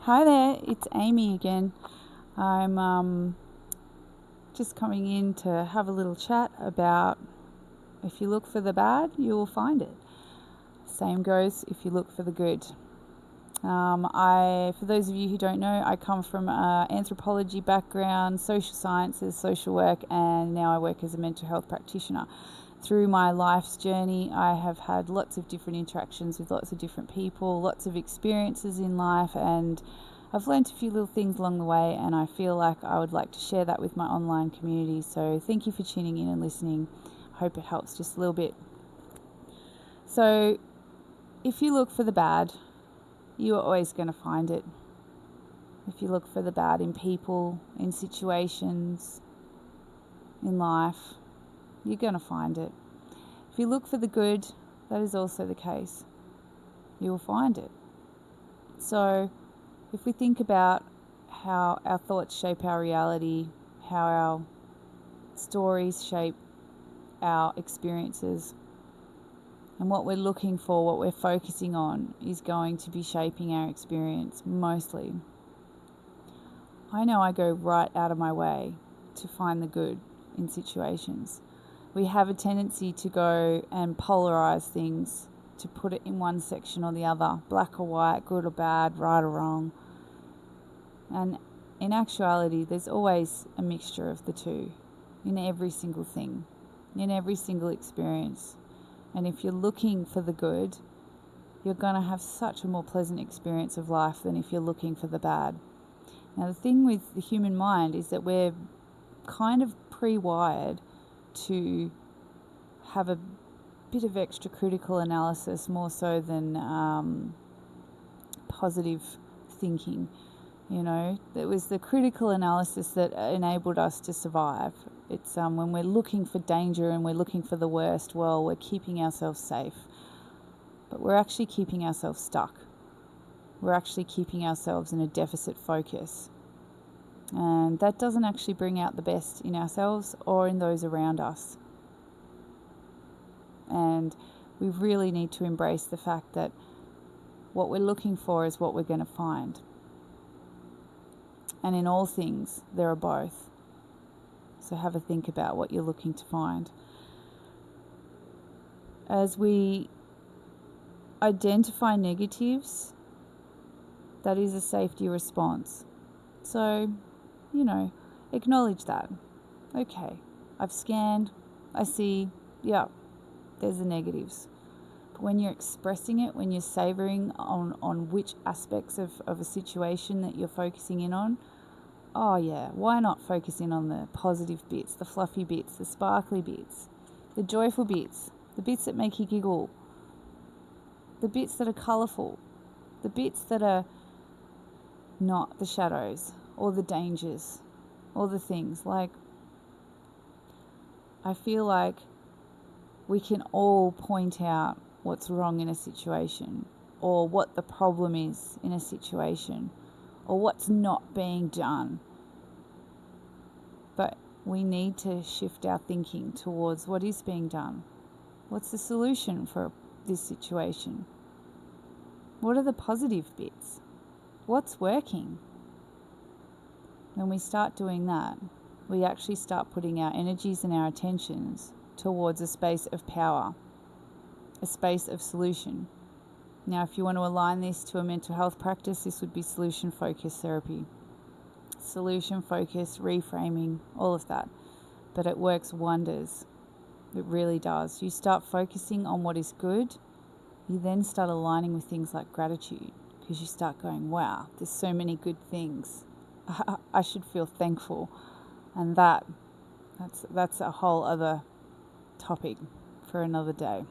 Hi there, it's Amy again. I'm just coming in to have a little chat about if you look for the bad, you will find it. Same goes if you look for the good. For those of you who don't know, I come from an anthropology background, social sciences, social work, and now I work as a mental health practitioner. Through my life's journey, I have had lots of different interactions with lots of different people, lots of experiences in life, and I've learned a few little things along the way, and I feel like I would like to share that with my online community. So thank you for tuning in and listening. I hope it helps just a little bit. So if you look for the bad, you are always going to find it. If you look for the bad in people, in situations, in life, you're going to find it. If you look for the good, that is also the case. You will find it. So if we think about how our thoughts shape our reality, how our stories shape our experiences, and what we're looking for, what we're focusing on, is going to be shaping our experience mostly. I know I go right out of my way to find the good in situations. We have a tendency to go and polarize things, to put it in one section or the other, black or white, good or bad, right or wrong. And in actuality, there's always a mixture of the two in every single thing, in every single experience. And if you're looking for the good, you're going to have such a more pleasant experience of life than if you're looking for the bad. Now, the thing with the human mind is that we're kind of pre-wired to have a bit of extra critical analysis, more so than positive thinking. You know, it was the critical analysis that enabled us to survive. It's when we're looking for danger and we're looking for the worst, well, we're keeping ourselves safe. But we're actually keeping ourselves stuck. We're actually keeping ourselves in a deficit focus. And that doesn't actually bring out the best in ourselves or in those around us. And we really need to embrace the fact that what we're looking for is what we're going to find. And in all things, there are both. So have a think about what you're looking to find. As we identify negatives, that is a safety response. So, acknowledge that. Okay, I've scanned, I see, yeah, there's the negatives. But when you're expressing it, when you're savoring on which aspects of a situation that you're focusing in on, oh yeah, why not focus in on the positive bits, the fluffy bits, the sparkly bits, the joyful bits, the bits that make you giggle, the bits that are colourful, the bits that are not the shadows or the dangers or the things. Like, I feel like we can all point out what's wrong in a situation, or what the problem is in a situation, or what's not being done. But we need to shift our thinking towards what is being done. What's the solution for this situation? What are the positive bits? What's working? When we start doing that, we actually start putting our energies and our attentions towards a space of power, a space of solution. Now, if you want to align this to a mental health practice, this would be solution-focused therapy. Solution focus, reframing, all of that. But it works wonders. It really does. You start focusing on what is good, you then start aligning with things like gratitude, because you start going, wow, there's so many good things. I should feel thankful. And that's a whole other topic for another day.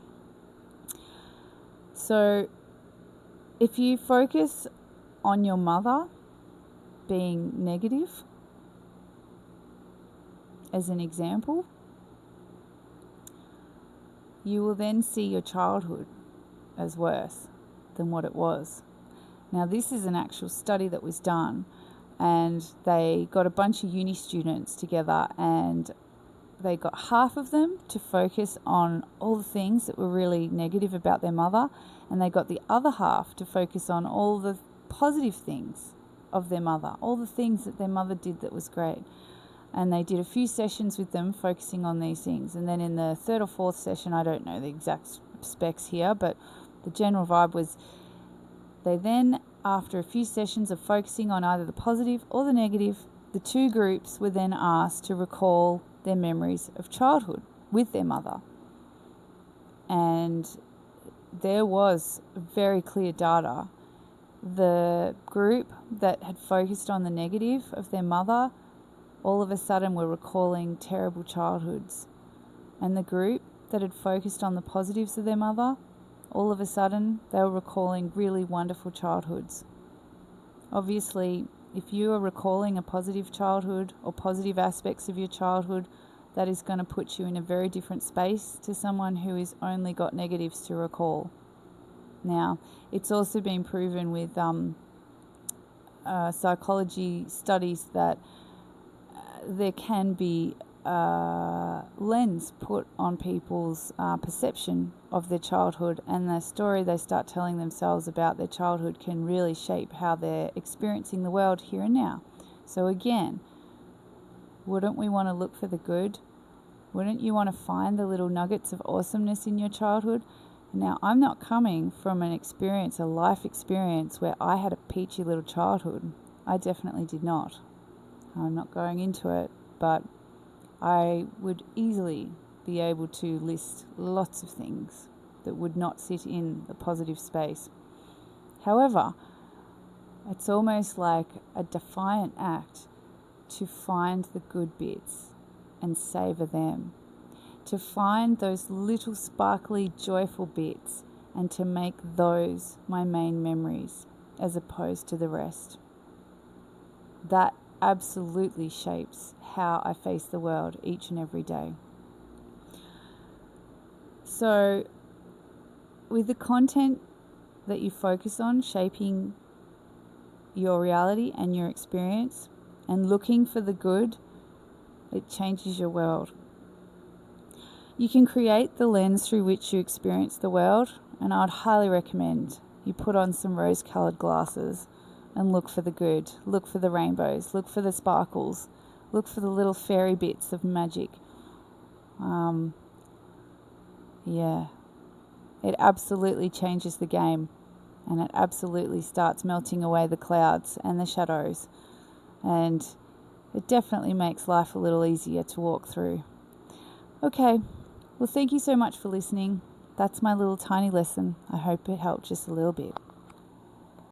So if you focus on your mother being negative, as an example, you will then see your childhood as worse than what it was. Now, this is an actual study that was done, and they got a bunch of uni students together, and they got half of them to focus on all the things that were really negative about their mother, and they got the other half to focus on all the positive things of their mother, all the things that their mother did that was great. And they did a few sessions with them focusing on these things. And then in the third or fourth session, I don't know the exact specs here, but the general vibe was they then, after a few sessions of focusing on either the positive or the negative, the two groups were then asked to recall their memories of childhood with their mother. And there was very clear data. The group that had focused on the negative of their mother all of a sudden were recalling terrible childhoods. And the group that had focused on the positives of their mother, all of a sudden they were recalling really wonderful childhoods. Obviously, if you are recalling a positive childhood or positive aspects of your childhood, that is going to put you in a very different space to someone who has only got negatives to recall. Now, it's also been proven with psychology studies that there can be a lens put on people's perception of their childhood, and the story they start telling themselves about their childhood can really shape how they're experiencing the world here and now. So again, wouldn't we want to look for the good? Wouldn't you want to find the little nuggets of awesomeness in your childhood? Now, I'm not coming from an experience, a life experience, where I had a peachy little childhood. I definitely did not. I'm not going into it, but I would easily be able to list lots of things that would not sit in the positive space. However, it's almost like a defiant act to find the good bits and savor them, to find those little sparkly, joyful bits and to make those my main memories as opposed to the rest. That absolutely shapes how I face the world each and every day. So, with the content that you focus on shaping your reality and your experience and looking for the good, it changes your world. You can create the lens through which you experience the world, and I'd highly recommend you put on some rose-colored glasses and look for the good, look for the rainbows, look for the sparkles, look for the little fairy bits of magic. It absolutely changes the game, and it absolutely starts melting away the clouds and the shadows, and it definitely makes life a little easier to walk through. Okay, well, thank you so much for listening. That's my little tiny lesson. I hope it helped just a little bit.